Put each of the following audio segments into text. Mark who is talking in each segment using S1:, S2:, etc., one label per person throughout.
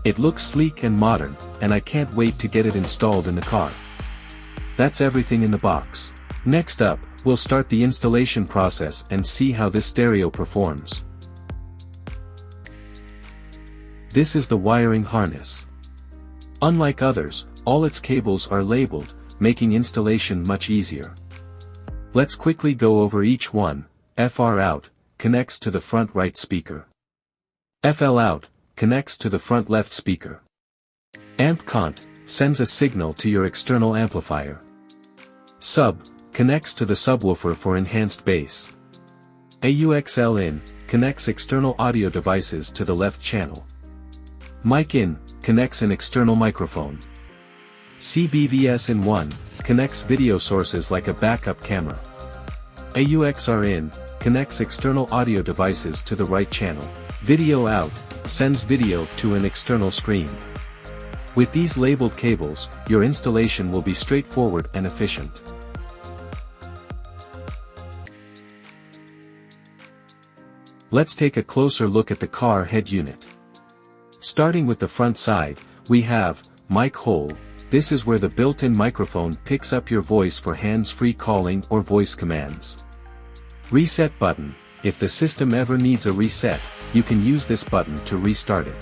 S1: It looks sleek and modern, and I can't wait to get it installed in the car. That's everything in the box. Next up, we'll start the installation process and see how this stereo performs. This is the wiring harness. Unlike others, all its cables are labeled, making installation much easier. Let's quickly go over each one. FR out connects to the front right speaker. FL out connects to the front left speaker. Amp cont sends a signal to your external amplifier. Sub connects to the subwoofer for enhanced bass. AUXL in connects external audio devices to the left channel. Mic in connects an external microphone. CBVS in 1 connects video sources like a backup camera. AUXR in connects external audio devices to the right channel. Video out sends video to an external screen. With these labeled cables, your installation will be straightforward and efficient. Let's take a closer look at the car head unit. Starting with the front side, we have mic hole. This is where the built-in microphone picks up your voice for hands-free calling or voice commands. Reset button. If the system ever needs a reset, you can use this button to restart it.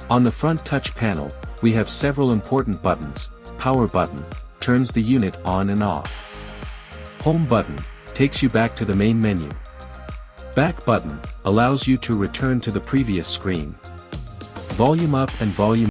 S1: On the front touch panel, we have several important buttons. Power button turns the unit on and off. Home button takes you back to the main menu. Back button allows you to return to the previous screen. Volume up and volume